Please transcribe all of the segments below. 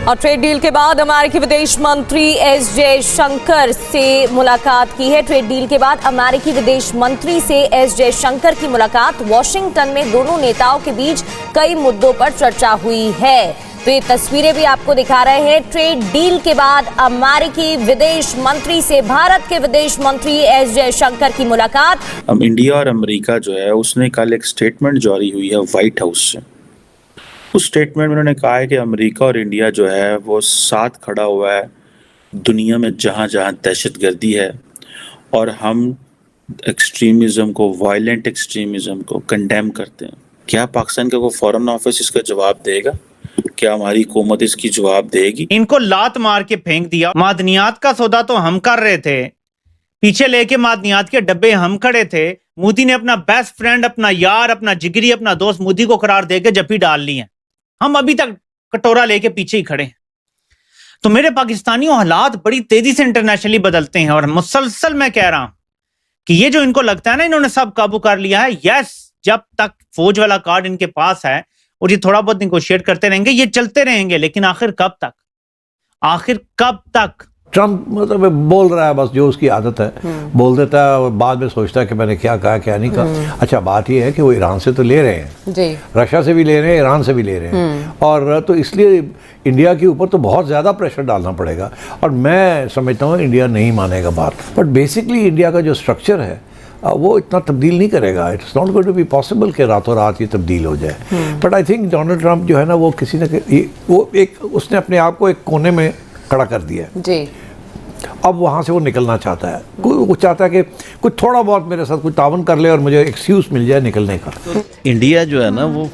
और trade deal के बाद अमेरिकी विदेश मंत्री एस जयशंकर से मुलाकात की है। ट्रेड डील के बाद अमेरिकी विदेश मंत्री से एस जयशंकर की मुलाकात। वॉशिंगटन में दोनों नेताओं के बीच कई मुद्दों पर चर्चा हुई है। तो ये तस्वीरें भी आपको दिखा रहे हैं। ट्रेड डील के बाद अमेरिकी विदेश मंत्री से भारत के विदेश मंत्री एस जयशंकर की मुलाकात। अब इंडिया और अमेरिका जो है उसने कल एक स्टेटमेंट जारी हुई है व्हाइट हाउस से। उस स्टेटमेंट में उन्होंने कहा है कि अमेरिका और इंडिया जो है वो साथ खड़ा हुआ है दुनिया में जहाँ जहाँ दहशतगर्दी है, और हम एक्सट्रीमिज़म को, वायलेंट एक्सट्रीमिज़म को कंडेम करते हैं। क्या पाकिस्तान का कोई फॉरेन ऑफिस इसका जवाब देगा? क्या हमारी हुकूमत इसकी जवाब देगी? इनको लात मार के फेंक दिया। मादनियात का सौदा तो हम कर रहे थे, पीछे लेके मादनियात के डब्बे हम खड़े थे। मोदी ने अपना बेस्ट फ्रेंड, अपना यार, अपना जिगरी, अपना दोस्त मोदी को करार देके जप्पी डाल ली है। हम अभी तक कटोरा लेके पीछे ही खड़े हैं। तो मेरे पाकिस्तानियों, हालात बड़ी तेजी से इंटरनेशनली बदलते हैं और मुसलसल मैं कह रहा हूं कि ये जो इनको लगता है ना इन्होंने सब काबू कर लिया है, यस, जब तक फौज वाला कार्ड इनके पास है और ये थोड़ा बहुत निगोशिएट करते रहेंगे, ये चलते रहेंगे। लेकिन आखिर कब तक? आखिर कब तक? ट्रंप मतलब बोल रहा है, बस जो उसकी आदत है बोल देता है और बाद में सोचता है कि मैंने क्या कहा क्या नहीं कहा। अच्छा, बात यह है कि वो ईरान से तो ले रहे हैं जी, रशिया से भी ले रहे हैं, ईरान से भी ले रहे हैं, और तो इसलिए इंडिया के ऊपर तो बहुत ज़्यादा प्रेशर डालना पड़ेगा। और मैं समझता हूँ इंडिया नहीं मानेगा बात। बट बेसिकली इंडिया का जो स्ट्रक्चर है वो इतना तब्दील नहीं करेगा। It's not going to be possible कि रातों रात ये तब्दील हो जाए। But I think Donald Trump जो है ना वो किसी न वो एक उसने अपने आप को एक कोने में खड़ा कर दिया है जी। अब वहाँ से वो निकलना चाहता है। वो चाहता है कि कुछ थोड़ा बहुत मेरे साथ कुछ तावन कर ले और मुझे एक्सक्यूज मिल जाए निकलने का। इंडिया जो है ना वो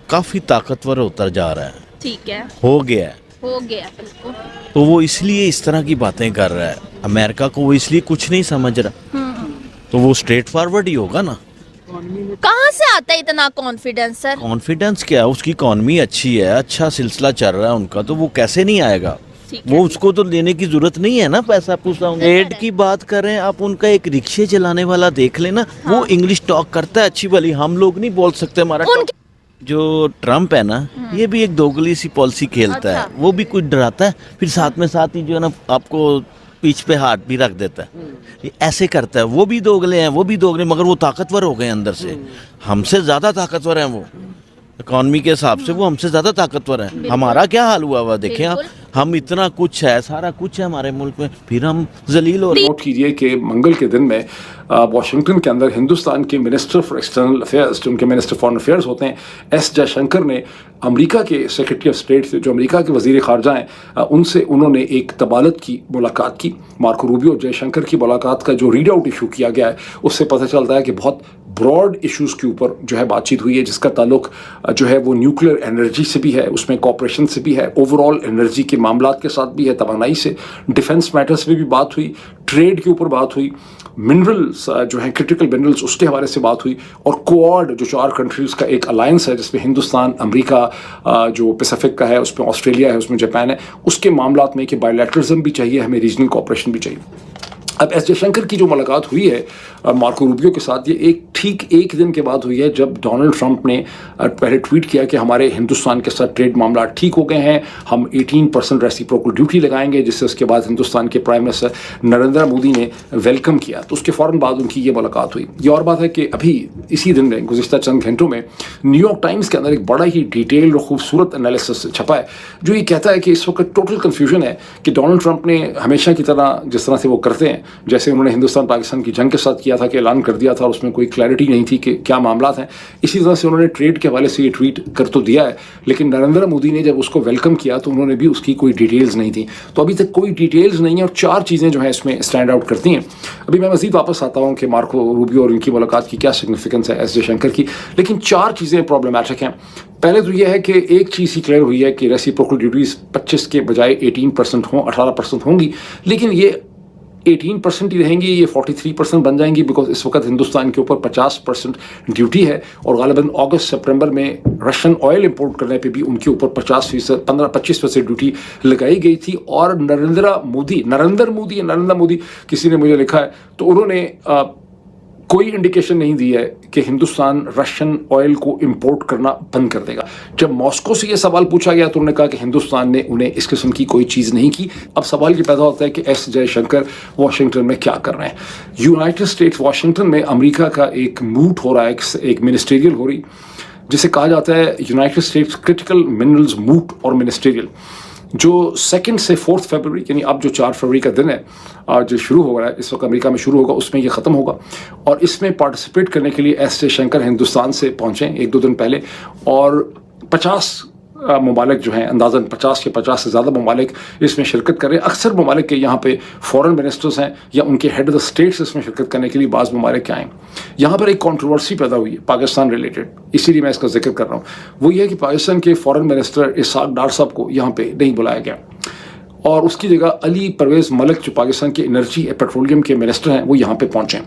काफ़ी ताकतवर होता जा रहा है। ठीक है, हो गया बिल्कुल। तो वो इसलिए इस तरह की बातें कर रहा है। अमेरिका को वो इसलिए कुछ नहीं समझ रहा, तो वो स्ट्रेट फॉरवर्ड ही होगा ना। कहाँ से आता है इतना कॉन्फिडेंस सर? कॉन्फिडेंस क्या है, उसकी इकॉनमी अच्छी है, अच्छा सिलसिला चल रहा है उनका, तो वो कैसे नहीं आएगा। वो उसको तो लेने की जरूरत नहीं है ना पैसा पूसा। एड की बात करें आप, उनका एक रिक्शे चलाने वाला देख लेना, वो इंग्लिश टॉक करता है अच्छी भली, हम लोग नहीं बोल सकते हमारा। जो ट्रम्प है ना, ये भी एक दोगली सी पॉलिसी खेलता है। वो भी कुछ डराता है, फिर साथ में साथ ही जो है ना आपको पीछ पे हाथ भी रख देता है। ये ऐसे करता है। वो भी दोगले हैं, वो भी दोगले, मगर वो ताकतवर हो गए अंदर से। हमसे ज्यादा ताकतवर हैं वो, इकॉनमी के हिसाब से वो हमसे ज्यादा ताकतवर है। हमारा क्या हाल हुआ हुआ देखें आप, हम इतना कुछ है, सारा कुछ है हमारे मुल्क में, फिर हम जलील हो। नोट कीजिए कि मंगल के दिन में वॉशिंगटन के अंदर हिंदुस्तान के मिनिस्टर फॉर एक्सटर्नल अफेयर्स, जो उनके मिनिस्टर फॉरेन अफेयर्स होते हैं, एस जयशंकर ने अमेरिका के सेक्रेटरी ऑफ स्टेट से, जो अमेरिका के वजीर खारजा हैं, उनसे उन्होंने एक तबादत की मुलाकात की। मार्को रूबियो और जयशंकर की मुलाकात का जो रीड आउट इशू किया गया है उससे पता चलता है कि बहुत ब्रॉड इश्यूज़ के ऊपर जो है बातचीत हुई है, जिसका ताल्लुक जो है वो न्यूक्लियर एनर्जी से भी है, उसमें कॉपरेशन से भी है, ओवरऑल एनर्जी के मामलात के साथ भी है, तवानाई से, डिफेंस मैटर्स में भी बात हुई, ट्रेड के ऊपर बात हुई, मिनरल्स जो हैं क्रिटिकल मिनरल्स उसके हवाले से बात हुई, और क्वाड जो 4 कंट्रीज़ का एक अलायंस है जिसमें हिंदुस्तान, अमेरिका जो पैसिफिक का है, उसमें ऑस्ट्रेलिया है, उसमें जापान है, उसके मामलात में कि बायलैटरलिज्म भी चाहिए, हमें रीजनल कॉपरेशन भी चाहिए। अब एस जयशंकर की जो मुलाकात हुई है मार्को रूबियो के साथ, ये ठीक एक दिन के बाद हुई है जब डोनाल्ड ट्रंप ने पहले ट्वीट किया कि हमारे हिंदुस्तान के साथ ट्रेड मामला ठीक हो गए हैं, हम 18% रेसिप्रोकल ड्यूटी लगाएंगे, जिससे उसके बाद हिंदुस्तान के प्राइम मिनिस्टर नरेंद्र मोदी ने वेलकम किया। तो उसके फ़ौरन बाद उनकी ये मुलाकात हुई। ये और बात है कि अभी इसी दिन में गुज़िश्ता चंद घंटों में न्यूयॉर्क टाइम्स के अंदर एक बड़ा ही डिटेल और खूबसूरत एनालिसिस छपा है, जो ये कहता है कि इस वक्त टोटल कन्फ्यूजन है कि डोनाल्ड ट्रंप ने हमेशा की तरह, जिस तरह से वो करते हैं, जैसे उन्होंने हिंदुस्तान पाकिस्तान की जंग के साथ किया था कि ऐलान कर दिया था और उसमें कोई क्लैरिटी नहीं थी कि क्या मामला हैं, इसी तरह से उन्होंने ट्रेड के हवाले से ये ट्वीट कर तो दिया है, लेकिन नरेंद्र मोदी ने जब उसको वेलकम किया तो उन्होंने भी उसकी कोई डिटेल्स नहीं थी। तो अभी तक कोई डिटेल्स नहीं है और 4 चीज़ें जो है इसमें स्टैंड आउट करती हैं। अभी मैं मज़ीद वापस आता हूँ कि मार्को रूबियो और इनकी मुलाकात की क्या सिग्निफिकेंस है एस जयशंकर की, लेकिन 4 चीज़ें प्रॉब्लमेटिक हैं। पहले तो यह है कि एक चीज़ ही क्लियर हुई है कि रेसिप्रोकल ड्यूटीज़ 25 के बजाय 18% हों, 18% होंगी, लेकिन ये 18% ही रहेंगी, ये 43% बन जाएंगी, बिकॉज इस वक्त हिंदुस्तान के ऊपर 50% ड्यूटी है और गालिबन अगस्त सितंबर में रशियन ऑयल इंपोर्ट करने पे भी उनके ऊपर 50%, 15-25% ड्यूटी लगाई गई थी। और नरेंद्र मोदी किसी ने मुझे लिखा है, तो उन्होंने कोई इंडिकेशन नहीं दी है कि हिंदुस्तान रशियन ऑयल को इंपोर्ट करना बंद कर देगा। जब मॉस्को से ये सवाल पूछा गया तो उन्होंने कहा कि हिंदुस्तान ने उन्हें इस किस्म की कोई चीज़ नहीं की। अब सवाल ये पैदा होता है कि एस जयशंकर वाशिंगटन में क्या कर रहे हैं। यूनाइटेड स्टेट्स वाशिंगटन में अमेरिका का एक मूट हो रहा है, एक मिनिस्ट्रियल हो रही, जिसे कहा जाता है यूनाइटेड स्टेट्स क्रिटिकल मिनरल्स मूट और मिनिस्ट्रियल, जो 2 से 4 फरवरी यानी अब जो 4 फरवरी का दिन है आज शुरू हो रहा है, इस वक्त अमेरिका में शुरू होगा, उसमें ये ख़त्म होगा। और इसमें पार्टिसिपेट करने के लिए एस जयशंकर हिंदुस्तान से पहुँचे 1-2 दिन पहले, और 50 ममालिक जो हैं, अंदाज़न 50 के 50 से ज़्यादा ममालिक इसमें शिरकत कर रहे हैं। अक्सर ममालिक के यहाँ पे फॉरेन मिनिस्टर्स हैं या उनके हेड ऑफ द स्टेट्स इसमें शिरकत करने के लिए बाज़ ममालिक के आए। यहाँ पर एक कंट्रोवर्सी पैदा हुई है पाकिस्तान रिलेटेड, इसीलिए मैं इसका जिक्र कर रहा हूँ। वो ये है कि पाकिस्तान के फॉरेन मिनिस्टर इसहाक डार साहब को यहाँ पे नहीं बुलाया गया और उसकी जगह अली परवेज़ मलिक जो पाकिस्तान के एनर्जी पेट्रोलियम के मिनिस्टर हैं वो यहाँ पे पहुँचे।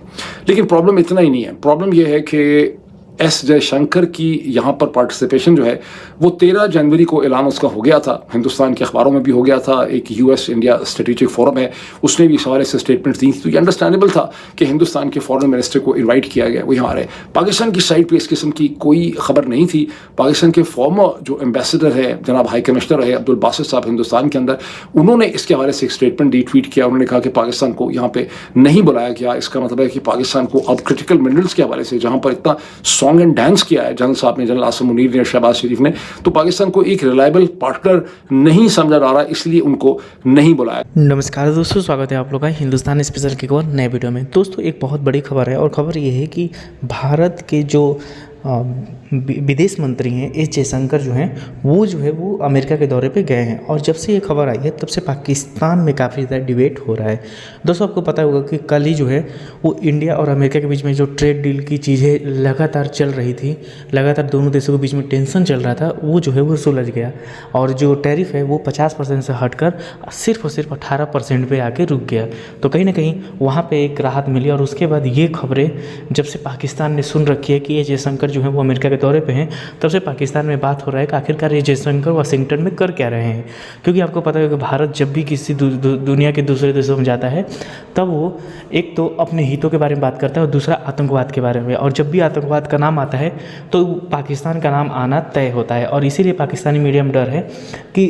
लेकिन प्रॉब्लम इतना ही नहीं है, प्रॉब्लम ये है कि एस जयशंकर की यहाँ पर पार्टिसिपेशन जो है वो 13 जनवरी को ऐलान उसका हो गया था, हिंदुस्तान के अखबारों में भी हो गया था। एक यूएस इंडिया स्ट्रेटेजिक फोरम है, उसने भी इस हवाले से स्टेटमेंट दी थी, तो ये अंडरस्टैंडेबल था कि हिंदुस्तान के फॉरेन मिनिस्टर को इनवाइट किया गया, वो यहाँ आ रहे। पाकिस्तान की साइड पे इस किस्म की कोई खबर नहीं थी। पाकिस्तान के फॉर्मर जो एम्बेसडर है, जनाब हाई कमिश्नर है अब्दुल बासित साहब हिंदुस्तान के अंदर, उन्होंने इसके हवाले से एक स्टेटमेंट ट्वीट किया। उन्होंने कहा कि पाकिस्तान को यहाँ पे नहीं बुलाया गया, इसका मतलब है कि पाकिस्तान को अब क्रिटिकल मिनरल्स के हवाले से जहाँ पर इतना सॉन्ग एंड डांस किया है जनरल साहब ने, जनरल आसिम मुनीर ने, शहबाज शरीफ ने, तो पाकिस्तान को एक रिलायबल पार्टनर नहीं समझा जा रहा, इसलिए उनको नहीं बुलाया। नमस्कार दोस्तों, स्वागत है आप लोग का हिंदुस्तान स्पेशल की एक और नए वीडियो में। दोस्तों एक बहुत बड़ी खबर है और खबर ये है कि भारत के जो विदेश मंत्री हैं एस जयशंकर जो हैं वो अमेरिका के दौरे पे गए हैं। और जब से ये खबर आई है तब से पाकिस्तान में काफ़ी ज़्यादा डिबेट हो रहा है। दोस्तों आपको पता होगा कि कल ही जो है वो इंडिया और अमेरिका के बीच में जो ट्रेड डील की चीज़ें लगातार चल रही थी, लगातार दोनों देशों के बीच में टेंशन चल रहा था, वो जो है वो सुलझ गया और जो टैरिफ है वो 50% से हटकर सिर्फ और सिर्फ 18% पे आके रुक गया। तो कहीं ना कहीं वहाँ पे एक राहत मिली। और उसके बाद ये खबरें जब से पाकिस्तान ने सुन रखी है कि ये जयशंकर जो है वो अमेरिका के दौरे पे हैं, तब से पाकिस्तान में बात हो रहा है कि आखिरकार ये जयशंकर वाशिंगटन में कर क्या रहे हैं। क्योंकि आपको पता है कि भारत जब भी किसी दुनिया के दूसरे देशों में जाता है तब वो एक तो अपने हितों के बारे में बात करता है और दूसरा आतंकवाद के बारे में। और जब भी आतंकवाद का नाम आता है तो पाकिस्तान का नाम आना तय होता है। और इसीलिए पाकिस्तानी मीडिया में डर है कि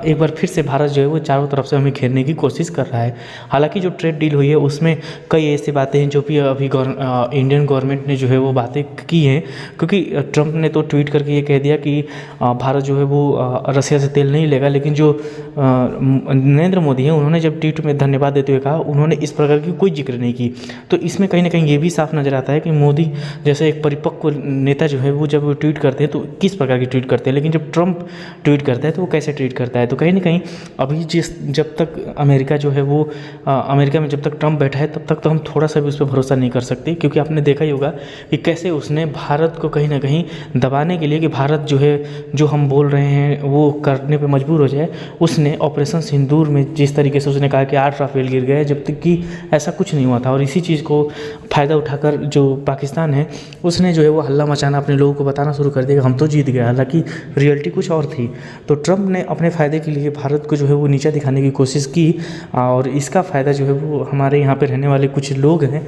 एक बार फिर से भारत जो है वो चारों तरफ से हमें घेरने की कोशिश कर रहा है। हालांकि जो ट्रेड डील हुई है उसमें कई ऐसी बातें हैं जो भी अभी इंडियन गवर्नमेंट ने जो है वो बातें की हैं। क्योंकि ट्रंप ने तो ट्वीट करके ये कह दिया कि भारत जो है वो रसिया से तेल नहीं लेगा, लेकिन जो नरेंद्र मोदी हैं उन्होंने जब ट्वीट में धन्यवाद देते हुए कहा, उन्होंने इस प्रकार की कोई जिक्र नहीं की। तो इसमें कहीं ना कहीं ये भी साफ नज़र आता है कि मोदी जैसे एक परिपक्व नेता जो है वो जब वो ट्वीट करते हैं तो किस प्रकार की ट्वीट करते हैं, लेकिन जब ट्रंप ट्वीट करता है तो वो कैसे ट्वीट करता है। तो कहीं ना कहीं अभी जब तक अमेरिका जो है वो अमेरिका में जब तक ट्रंप बैठा है तब तक तो हम थोड़ा सा भी उस पर भरोसा नहीं कर सकते। क्योंकि आपने देखा ही होगा कि कैसे उसने भारत को कहीं ना कहीं दबाने के लिए कि भारत जो है जो हम बोल रहे हैं वो करने पे मजबूर हो जाए, उसने ऑपरेशन सिंदूर में जिस तरीके से उसने कहा कि 8 राफेल गिर गए, जब तक कि ऐसा कुछ नहीं हुआ था। और इसी चीज़ को फ़ायदा उठाकर जो पाकिस्तान है उसने जो है वो हल्ला मचाना, अपने लोगों को बताना शुरू कर दिया कि हम तो जीत गए, हालांकि रियलिटी कुछ और थी। तो ट्रंप ने अपने फ़ायदे के लिए भारत को जो है वो नीचा दिखाने की कोशिश की और इसका फ़ायदा जो है वो हमारे यहाँ पर रहने वाले कुछ लोग हैं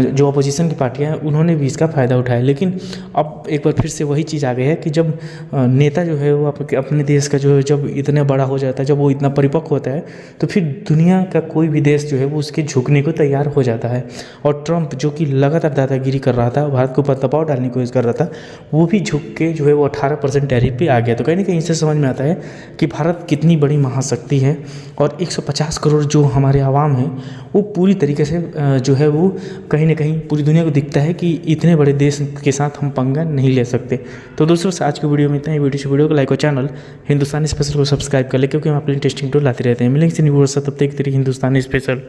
जो अपोजिशन की पार्टियाँ हैं उन्होंने भी इसका फ़ायदा उठाया। लेकिन अब एक बार फिर से वही चीज़ आ गई है कि जब नेता जो है वो अपने देश का जो है जब इतना बड़ा हो जाता है, जब वो इतना परिपक्व होता है, तो फिर दुनिया का कोई भी देश जो है वो उसके झुकने को तैयार हो जाता है। और ट्रंप जो कि लगातार दादागिरी कर रहा था, भारत के ऊपर दबाव डालने की कोशिश कर रहा था, वो भी झुक के जो है वो 18% टैरिफ पे आ गया। तो कहीं ना कहीं इससे समझ में आता है कि भारत कितनी बड़ी महाशक्ति है और 150 करोड़ जो हमारे आवाम हैं वो पूरी तरीके से जो है वो कहीं ना कहीं पूरी दुनिया को दिखता है कि इतने बड़े देश के साथ हम पंगा नहीं ले सकते। तो दोस्तों आज की वीडियो में इतना ही। वीडियो को लाइक और चैनल हिंदुस्तानी स्पेशल को सब्सक्राइब कर ले, क्योंकि हम अपनी इंटरेस्टिंग वीडियो लाते रहते हैं। मिलेंगे न्यू वर्ष तब तक हिंदुस्तानी स्पेशल।